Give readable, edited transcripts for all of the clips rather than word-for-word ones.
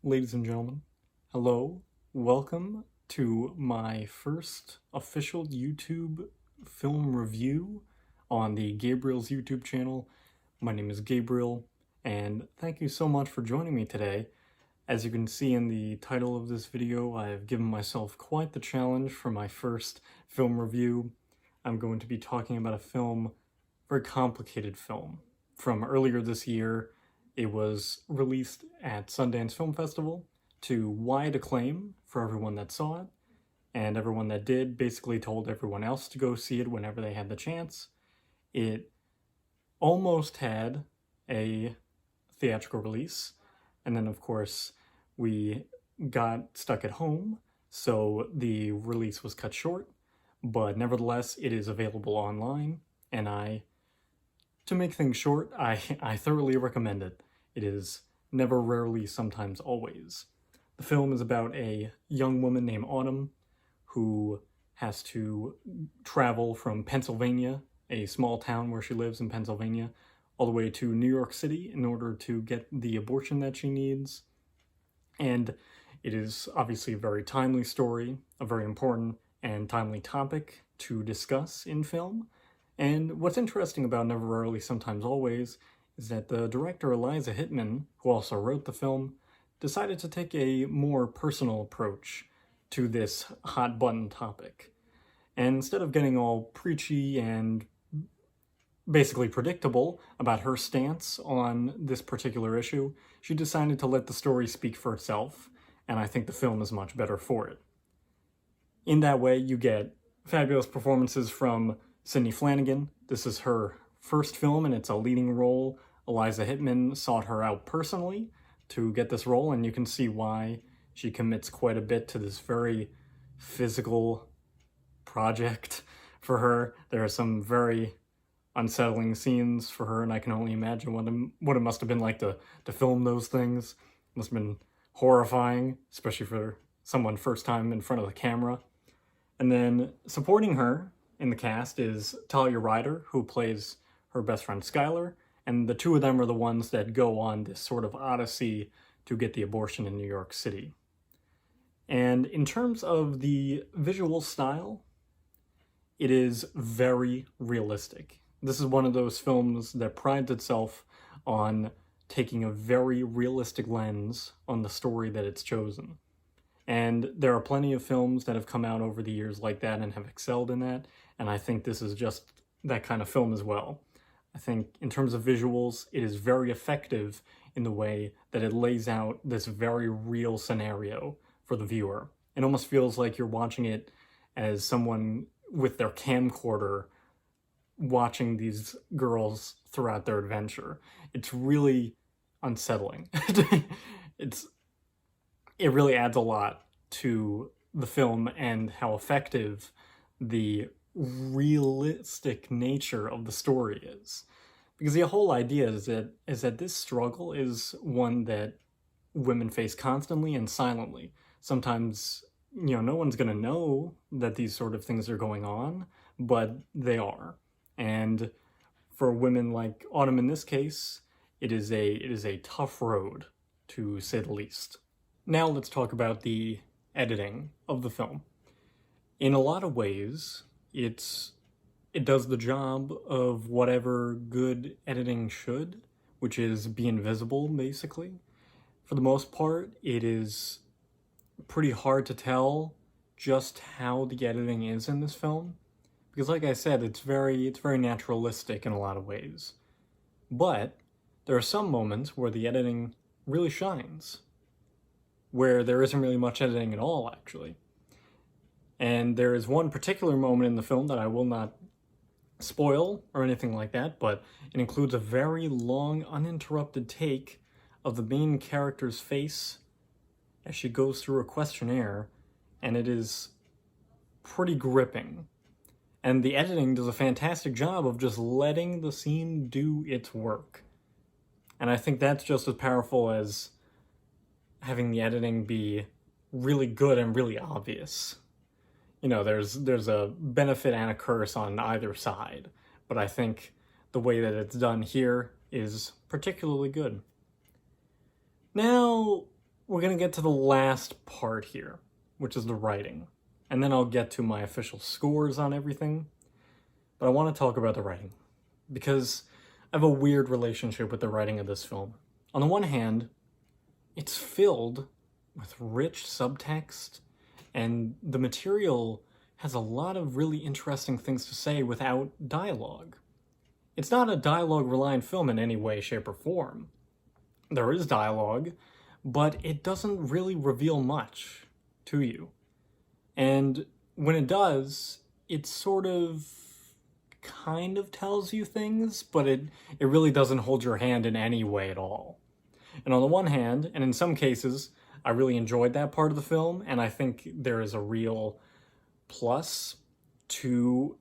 Ladies and gentlemen, hello, welcome to my first official YouTube film review on the Gabriel's YouTube channel. My name is Gabriel, and thank you so much for joining me today. As you can see in the title of this video, I have given myself quite the challenge for my first film review. I'm going to be talking about a film, very complicated film, from earlier this year. It was released at Sundance Film Festival to wide acclaim for everyone that saw it, and everyone that did basically told everyone else to go see it whenever they had the chance. It almost had a theatrical release, and then of course we got stuck at home, so the release was cut short, but nevertheless it is available online, and to make things short, I thoroughly recommend it. It is never, rarely, sometimes, always. The film is about a young woman named Autumn who has to travel from Pennsylvania, a small town where she lives in Pennsylvania, all the way to New York City in order to get the abortion that she needs. And it is obviously a very timely story, a very important and timely topic to discuss in film. And what's interesting about Never, Rarely, Sometimes, Always is that the director Eliza Hittman, who also wrote the film, decided to take a more personal approach to this hot button topic. And instead of getting all preachy and basically predictable about her stance on this particular issue, she decided to let the story speak for itself, and I think the film is much better for it. In that way, you get fabulous performances from Sidney Flanigan. This is her first film, and it's a leading role. Eliza Hittman sought her out personally to get this role, and you can see why she commits quite a bit to this very physical project for her. There are some very unsettling scenes for her, and I can only imagine what it must have been like to film those things. It must have been horrifying, especially for someone first time in front of the camera. And then supporting her in the cast is Talia Ryder, who plays her best friend Skylar, and the two of them are the ones that go on this sort of odyssey to get the abortion in New York City. And in terms of the visual style, it is very realistic. This is one of those films that prides itself on taking a very realistic lens on the story that it's chosen. And there are plenty of films that have come out over the years like that and have excelled in that, and I think this is just that kind of film as well. I think in terms of visuals, it is very effective in the way that it lays out this very real scenario for the viewer. It almost feels like you're watching it as someone with their camcorder watching these girls throughout their adventure. It's really unsettling. It really adds a lot to the film and how effective the realistic nature of the story is. Because the whole idea is that this struggle is one that women face constantly and silently. Sometimes, no one's going to know that these sort of things are going on, but they are. And for women like Autumn in this case, it is a tough road, to say the least. Now let's talk about the editing of the film. In a lot of ways, it does the job of whatever good editing should, which is be invisible, basically. For the most part, it is pretty hard to tell just how the editing is in this film, because like I said, it's very naturalistic in a lot of ways. But there are some moments where the editing really shines, where there isn't really much editing at all, actually. And there is one particular moment in the film that I will not spoil or anything like that, but it includes a very long, uninterrupted take of the main character's face as she goes through a questionnaire, and it is pretty gripping. And the editing does a fantastic job of just letting the scene do its work. And I think that's just as powerful as having the editing be really good and really obvious. There's a benefit and a curse on either side, but I think the way that it's done here is particularly good. Now, we're going to get to the last part here, which is the writing. And then I'll get to my official scores on everything. But I want to talk about the writing, because I have a weird relationship with the writing of this film. On the one hand, it's filled with rich subtext, and the material has a lot of really interesting things to say without dialogue. It's not a dialogue-reliant film in any way, shape, or form. There is dialogue, but it doesn't really reveal much to you. And when it does, it sort of kind of tells you things, but it really doesn't hold your hand in any way at all. And on the one hand, and in some cases, I really enjoyed that part of the film, and I think there is a real plus to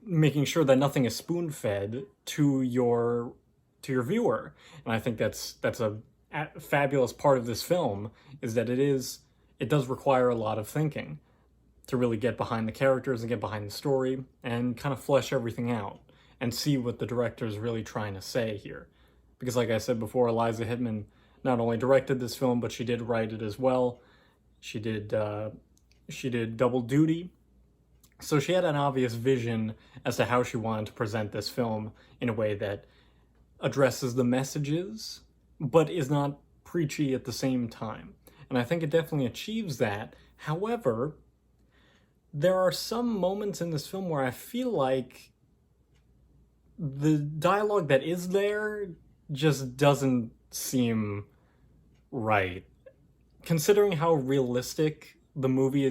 making sure that nothing is spoon-fed to your viewer. And I think that's a fabulous part of this film, is that it does require a lot of thinking to really get behind the characters and get behind the story and kind of flesh everything out and see what the director is really trying to say here. Because like I said before, Eliza Hittman not only directed this film, but she did write it as well. She did double duty. So she had an obvious vision as to how she wanted to present this film in a way that addresses the messages, but is not preachy at the same time. And I think it definitely achieves that. However, there are some moments in this film where I feel like the dialogue that is there just doesn't seem right. Considering how realistic the movie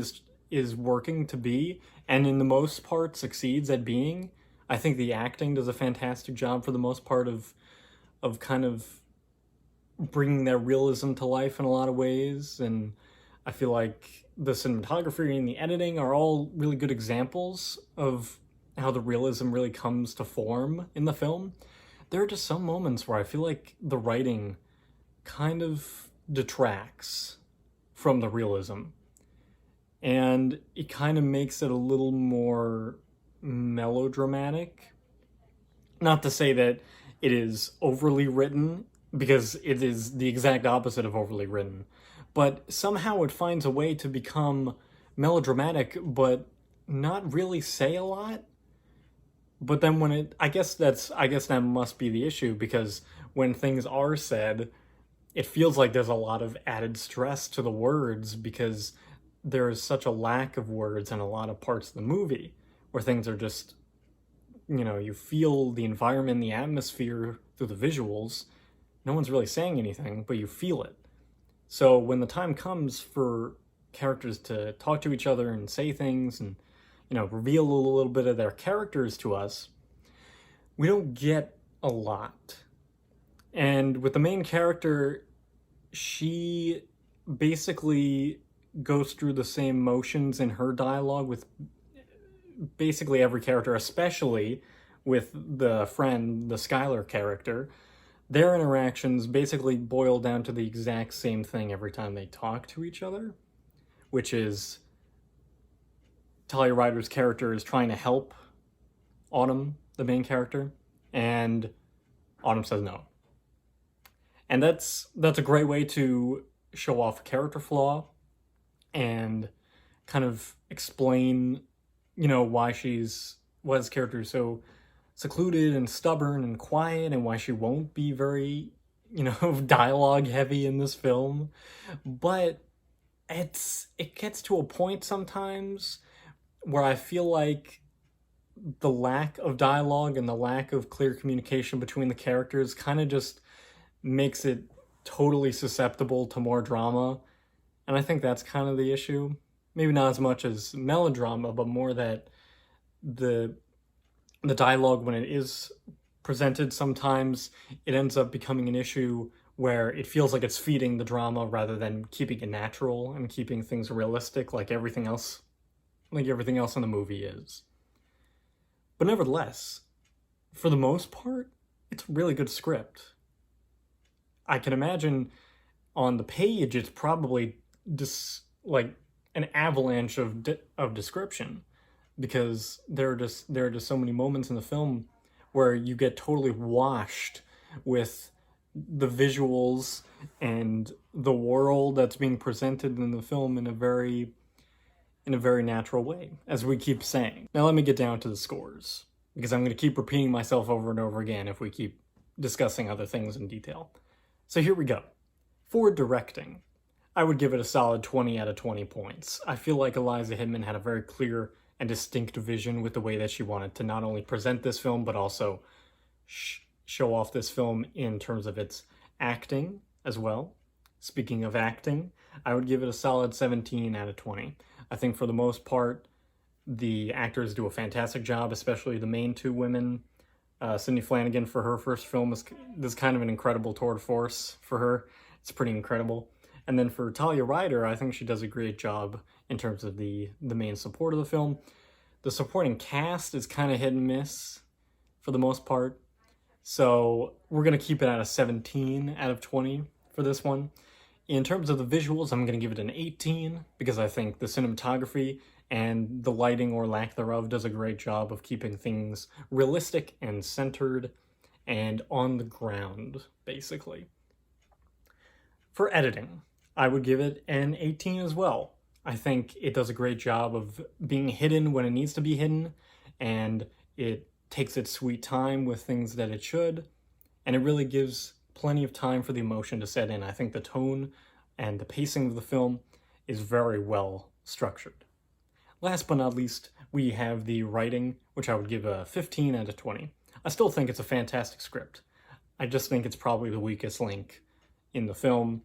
is working to be, and in the most part succeeds at being, I think the acting does a fantastic job for the most part of kind of bringing that realism to life in a lot of ways. And I feel like the cinematography and the editing are all really good examples of how the realism really comes to form in the film. There are just some moments where I feel like the writing kind of detracts from the realism. And it kind of makes it a little more melodramatic. Not to say that it is overly written, because it is the exact opposite of overly written. But somehow it finds a way to become melodramatic, but not really say a lot. But then when I guess that must be the issue, because when things are said, it feels like there's a lot of added stress to the words, because there is such a lack of words in a lot of parts of the movie where things are just, you feel the environment, the atmosphere through the visuals. No one's really saying anything, but you feel it. So when the time comes for characters to talk to each other and say things and, reveal a little bit of their characters to us, we don't get a lot. And with the main character, she basically goes through the same motions in her dialogue with basically every character, especially with the friend, the Skylar character. Their interactions basically boil down to the exact same thing every time they talk to each other, which is Talia Ryder's character is trying to help Autumn, the main character, and Autumn says no. And that's a great way to show off a character flaw and kind of explain, why his character is so secluded and stubborn and quiet, and why she won't be very, dialogue heavy in this film. But it gets to a point sometimes where I feel like the lack of dialogue and the lack of clear communication between the characters kind of just makes it totally susceptible to more drama. And I think that's kind of the issue. Maybe not as much as melodrama, but more that the dialogue, when it is presented, sometimes it ends up becoming an issue where it feels like it's feeding the drama rather than keeping it natural and keeping things realistic like everything else in the movie is. But nevertheless, for the most part, it's a really good script. I can imagine on the page it's probably just like an avalanche of description, because there are just so many moments in the film where you get totally washed with the visuals and the world that's being presented in the film in a very natural way, as we keep saying. Now let me get down to the scores, because I'm going to keep repeating myself over and over again if we keep discussing other things in detail. So here we go. For directing, I would give it a solid 20 out of 20 points. I feel like Eliza Hittman had a very clear and distinct vision with the way that she wanted to not only present this film, but also show off this film in terms of its acting as well. Speaking of acting, I would give it a solid 17 out of 20. I think for the most part, the actors do a fantastic job, especially the main two women. Sydney Flanagan, for her first film, is kind of an incredible tour de force for her. It's pretty incredible. And then for Talia Ryder, I think she does a great job in terms of the main support of the film. The supporting cast is kind of hit and miss for the most part. So we're going to keep it at a 17 out of 20 for this one. In terms of the visuals, I'm going to give it an 18 because I think the cinematography and the lighting or lack thereof does a great job of keeping things realistic and centered and on the ground, basically. For editing, I would give it an 18 as well. I think it does a great job of being hidden when it needs to be hidden, and it takes its sweet time with things that it should, and it really gives plenty of time for the emotion to set in. I think the tone and the pacing of the film is very well structured. Last but not least, we have the writing, which I would give a 15 out of 20. I still think it's a fantastic script. I just think it's probably the weakest link in the film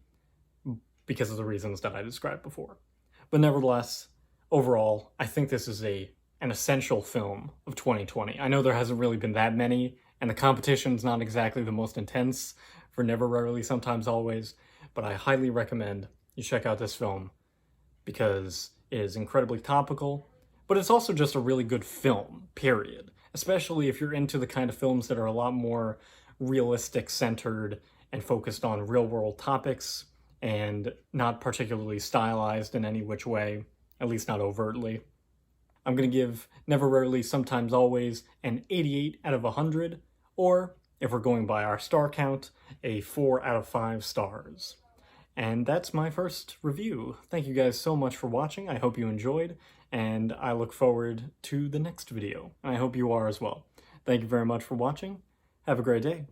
because of the reasons that I described before. But nevertheless, overall, I think this is an essential film of 2020. I know there hasn't really been that many, and the competition's not exactly the most intense for Never, Rarely, Sometimes, Always, but I highly recommend you check out this film because it is incredibly topical, but it's also just a really good film, period. Especially if you're into the kind of films that are a lot more realistic centered and focused on real world topics and not particularly stylized in any which way, at least not overtly. I'm going to give Never, Rarely, Sometimes, Always an 88 out of 100, or if we're going by our star count, a 4 out of 5 stars. And that's my first review. Thank you guys so much for watching. I hope you enjoyed, and I look forward to the next video. And I hope you are as well. Thank you very much for watching. Have a great day.